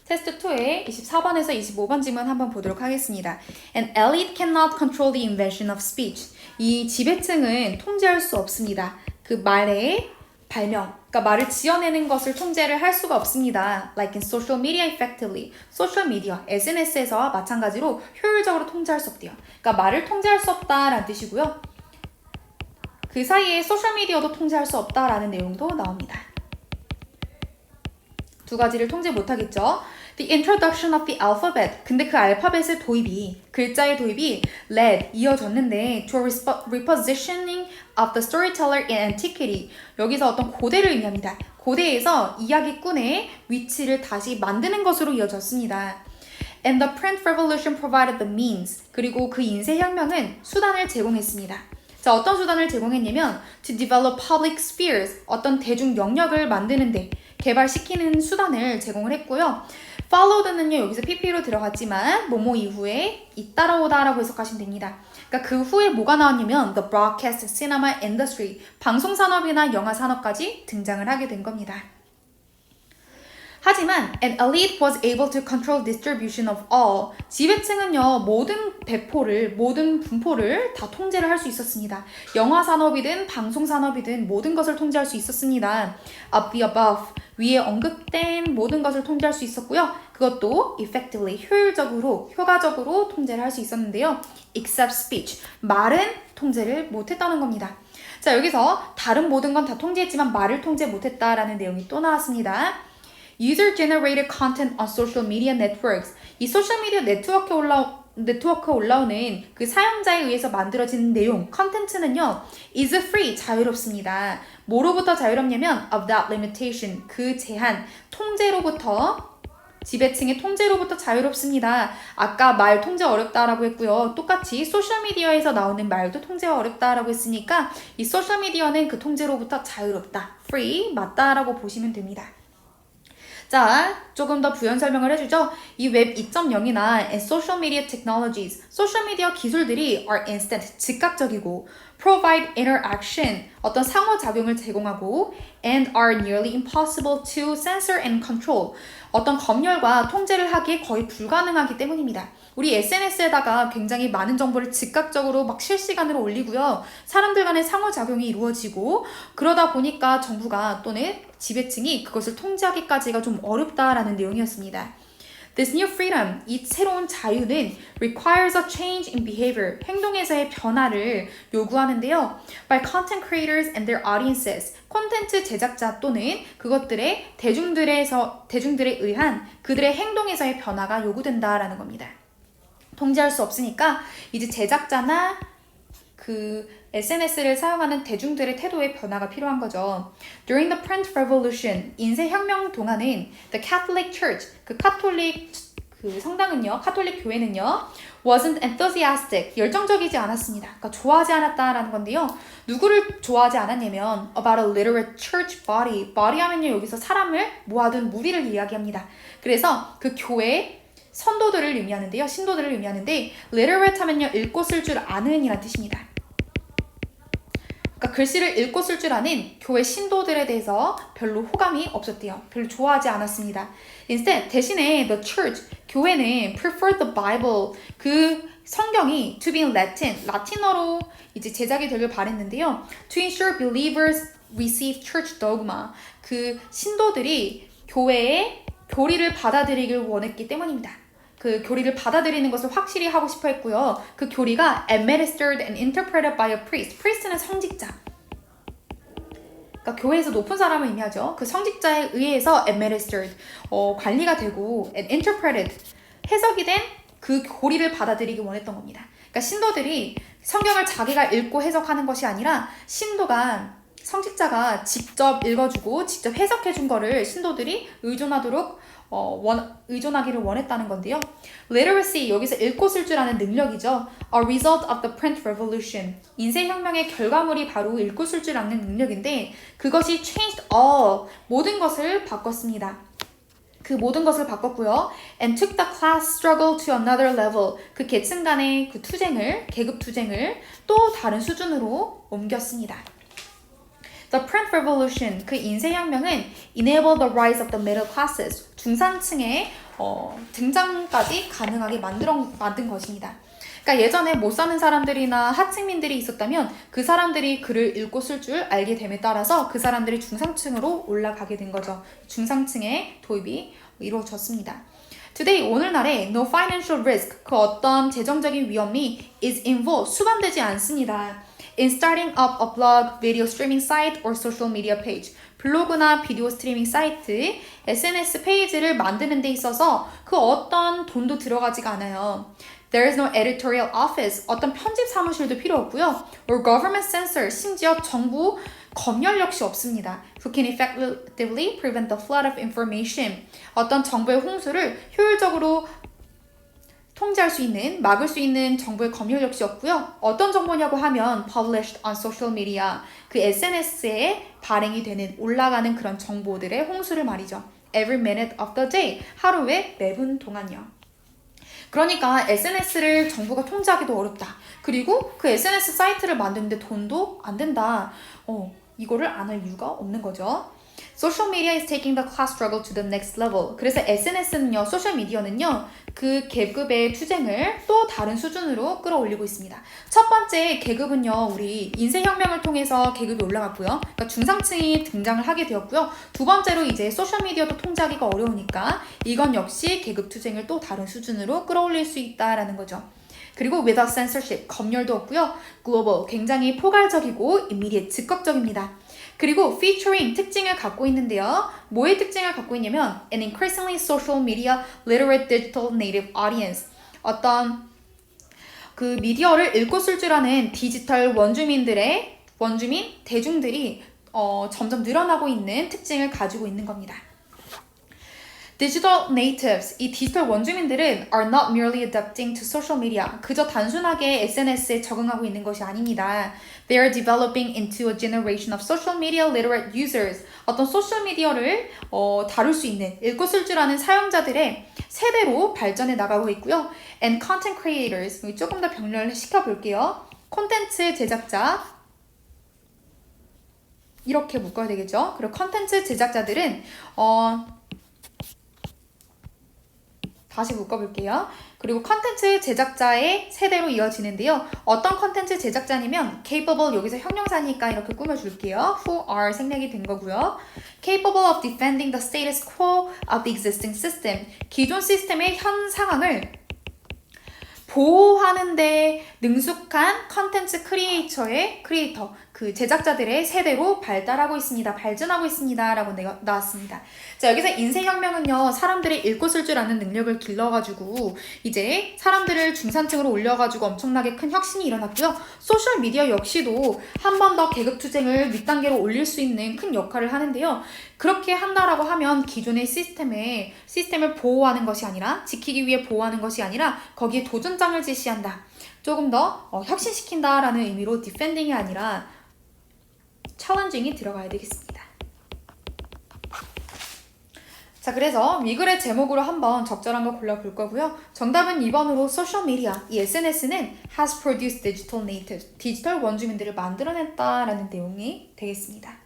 테스트 2의 24번에서 25번 질문 한번 보도록 하겠습니다. An elite cannot control the invention of speech. 이 지배층은 통제할 수 없습니다. 그 말의 발명, 그러니까 말을 지어내는 것을 통제를 할 수가 없습니다. Like in social media effectively. 소셜 미디어, SNS에서와 마찬가지로 효율적으로 통제할 수 없대요. 그러니까 말을 통제할 수 없다라는 뜻이고요. 그 사이에 소셜 미디어도 통제할 수 없다라는 내용도 나옵니다. 두 가지를 통제 못하겠죠. The introduction of the alphabet. 근데 그 알파벳의 도입이, 글자의 도입이 led, 이어졌는데 to a repositioning of the storyteller in antiquity. 여기서 어떤 고대를 의미합니다. 고대에서 이야기꾼의 위치를 다시 만드는 것으로 이어졌습니다. And the print revolution provided the means. 그리고 그 인쇄혁명은 수단을 제공했습니다. 자, 어떤 수단을 제공했냐면 to develop public spheres, 어떤 대중 영역을 만드는데 개발시키는 수단을 제공을 했고요. followed는요, 여기서 pp로 들어갔지만 뭐뭐 이후에 잇따라오다라고 해석하시면 됩니다. 그러니까 그 후에 뭐가 나왔냐면 the broadcast cinema industry, 방송산업이나 영화산업까지 등장을 하게 된 겁니다. 하지만 an elite was able to control distribution of all. 지배층은요, 모든 배포를, 모든 분포를 다 통제를 할 수 있었습니다. 영화 산업이든 방송 산업이든 모든 것을 통제할 수 있었습니다. Of the above, 위에 언급된 모든 것을 통제할 수 있었고요. 그것도 effectively, 효율적으로, 효과적으로 통제를 할 수 있었는데요. Except speech, 말은 통제를 못했다는 겁니다. 자, 여기서 다른 모든 건 다 통제했지만 말을 통제 못했다라는 내용이 또 나왔습니다. User-generated content on social media networks. 이 소셜미디어 네트워크에 올라오는 그 사용자에 의해서 만들어진 내용, 컨텐츠는요, is free, 자유롭습니다. 뭐로부터 자유롭냐면 of that limitation, 그 제한, 통제로부터, 지배층의 통제로부터 자유롭습니다. 아까 말 통제 어렵다라고 했고요. 똑같이 소셜미디어에서 나오는 말도 통제가 어렵다라고 했으니까 이 소셜미디어는 그 통제로부터 자유롭다, free, 맞다라고 보시면 됩니다. 자, 조금 더 부연 설명을 해주죠. 이 웹 2.0이나 social media technologies, 소셜미디어 기술들이 are instant, 즉각적이고 provide interaction, 어떤 상호작용을 제공하고 and are nearly impossible to censor and control, 어떤 검열과 통제를 하기에 거의 불가능하기 때문입니다. 우리 SNS에다가 굉장히 많은 정보를 즉각적으로 막 실시간으로 올리고요. 사람들 간의 상호작용이 이루어지고 그러다 보니까 정부가 또는 지배층이 그것을 통제하기까지가 좀 어렵다라는 내용이었습니다. This new freedom, 이 새로운 자유는 requires a change in behavior, 행동에서의 변화를 요구하는데요. By content creators and their audiences, 콘텐츠 제작자 또는 그것들의 대중들에 의한 그들의 행동에서의 변화가 요구된다라는 겁니다. 통제할 수 없으니까 이제 제작자나 그 SNS를 사용하는 대중들의 태도의 변화가 필요한 거죠. During the print revolution, 인쇄혁명 동안은 the Catholic Church, 그 카톨릭 그 성당은요, 카톨릭 교회는요, wasn't enthusiastic, 열정적이지 않았습니다. 그러니까 좋아하지 않았다라는 건데요. 누구를 좋아하지 않았냐면 about a literate church body. body 하면요, 여기서 사람을 모아둔 무리를 이야기합니다. 그래서 그 교회 선도들을 의미하는데요. 신도들을 의미하는데 literate 하면요, 읽고 쓸 줄 아는 이란 뜻입니다. 그러니까 글씨를 읽고 쓸 줄 아는 교회 신도들에 대해서 별로 호감이 없었대요. 별로 좋아하지 않았습니다. Instead, 대신에 the church, 교회는 preferred the Bible, 그 성경이 to be in Latin, 라틴어로 이제 제작이 되길 바랬는데요. To ensure believers receive church dogma, 그 신도들이 교회의 교리를 받아들이길 원했기 때문입니다. 그 교리를 받아들이는 것을 확실히 하고 싶어 했고요. 그 교리가 administered and interpreted by a priest. priest는 성직자. 그러니까 교회에서 높은 사람을 의미하죠. 그 성직자에 의해서 administered, 관리가 되고 and interpreted, 해석이 된 그 교리를 받아들이기 원했던 겁니다. 그러니까 신도들이 성경을 자기가 읽고 해석하는 것이 아니라 신도가 성직자가 직접 읽어주고 직접 해석해준 거를 신도들이 의존하기를 원했다는 건데요. Literacy, 여기서 읽고 쓸 줄 아는 능력이죠. A result of the print revolution. 인쇄혁명의 결과물이 바로 읽고 쓸 줄 아는 능력인데 그것이 changed all, 모든 것을 바꿨습니다. 그 모든 것을 바꿨고요. And took the class struggle to another level. 그 계층 간의 그 투쟁을, 계급 투쟁을 또 다른 수준으로 옮겼습니다. The print revolution, 그 인쇄혁명은 enable the rise of the middle classes, 중산층의 등장까지 가능하게 만든 것입니다. 그러니까 예전에 못 사는 사람들이나 하층민들이 있었다면 그 사람들이 글을 읽고 쓸 줄 알게 됨에 따라서 그 사람들이 중상층으로 올라가게 된 거죠. 중상층의 도입이 이루어졌습니다. Today, 오늘날에 no financial risk, 그 어떤 재정적인 위험이 is involved, 수반되지 않습니다. In starting up a blog, video streaming site, or social media page. 블로그나 비디오 스트리밍 사이트, SNS 페이지를 만드는 데 있어서 그 어떤 돈도 들어가지가 않아요. There is no editorial office, 어떤 편집 사무실도 필요 없고요. Or government censor, 심지어 정부 검열 역시 없습니다. Who can effectively prevent the flood of information. 어떤 정보의 홍수를 효율적으로 통제할 수 있는, 막을 수 있는 정보의 검열 역시 없고요. 어떤 정보냐고 하면 published on social media, 그 SNS에 발행이 되는, 올라가는 그런 정보들의 홍수를 말이죠. Every minute of the day, 하루에 매분 동안요. 그러니까 SNS를 정부가 통제하기도 어렵다. 그리고 그 SNS 사이트를 만드는데 돈도 안 된다. 이거를 안 할 이유가 없는 거죠. Social media is taking the class struggle to the next level. 그래서 SNS는요, 소셜미디어는요, 그 계급의 투쟁을 또 다른 수준으로 끌어올리고 있습니다. 첫 번째 계급은요, 우리 인쇄혁명을 통해서 계급이 올라갔고요. 그러니까 중상층이 등장을 하게 되었고요. 두 번째로 이제 소셜미디어도 통제하기가 어려우니까 이건 역시 계급 투쟁을 또 다른 수준으로 끌어올릴 수 있다라는 거죠. 그리고 without censorship, 검열도 없고요. global, 굉장히 포괄적이고 immediate, 즉각적입니다. 그리고 featuring, 특징을 갖고 있는데요. 뭐의 특징을 갖고 있냐면 an increasingly social media literate digital native audience. 어떤 그 미디어를 읽고 쓸 줄 아는 디지털 대중들이 점점 늘어나고 있는 특징을 가지고 있는 겁니다. Digital natives, 이 디지털 원주민들은 are not merely adapting to social media. 그저 단순하게 SNS에 적응하고 있는 것이 아닙니다. They are developing into a generation of social media literate users. 어떤 소셜미디어를 다룰 수 있는, 읽고 쓸 줄 아는 사용자들의 세대로 발전해 나가고 있고요. And content creators, 조금 더 병렬을 시켜볼게요. 콘텐츠 제작자, 이렇게 묶어야 되겠죠. 그리고 콘텐츠 제작자들은 다시 묶어볼게요. 그리고 컨텐츠 제작자의 세대로 이어지는데요. 어떤 컨텐츠 제작자냐면 capable, 여기서 형용사니까 이렇게 꾸며줄게요. who are 생략이 된 거고요. capable of defending the status quo of the existing system. 기존 시스템의 현 상황을 보호하는 데 능숙한 컨텐츠 크리에이터, 그 제작자들의 세대로 발전하고 있습니다 라고 나왔습니다. 자, 여기서 인쇄혁명은요, 사람들이 읽고 쓸 줄 아는 능력을 길러가지고 이제 사람들을 중산층으로 올려가지고 엄청나게 큰 혁신이 일어났고요. 소셜미디어 역시도 한 번 더 계급투쟁을 윗단계로 올릴 수 있는 큰 역할을 하는데요. 그렇게 한다라고 하면 기존의 시스템을 보호하는 것이 아니라, 지키기 위해 보호하는 것이 아니라 거기에 도전장을 제시한다. 조금 더 혁신시킨다라는 의미로 디펜딩이 아니라 챌린징이 들어가야 되겠습니다. 자, 그래서 미글의 제목으로 한번 적절한 거 골라볼 거고요. 정답은 2번으로 소셜미디어, 이 SNS는 has produced digital natives, 디지털 원주민들을 만들어냈다라는 내용이 되겠습니다.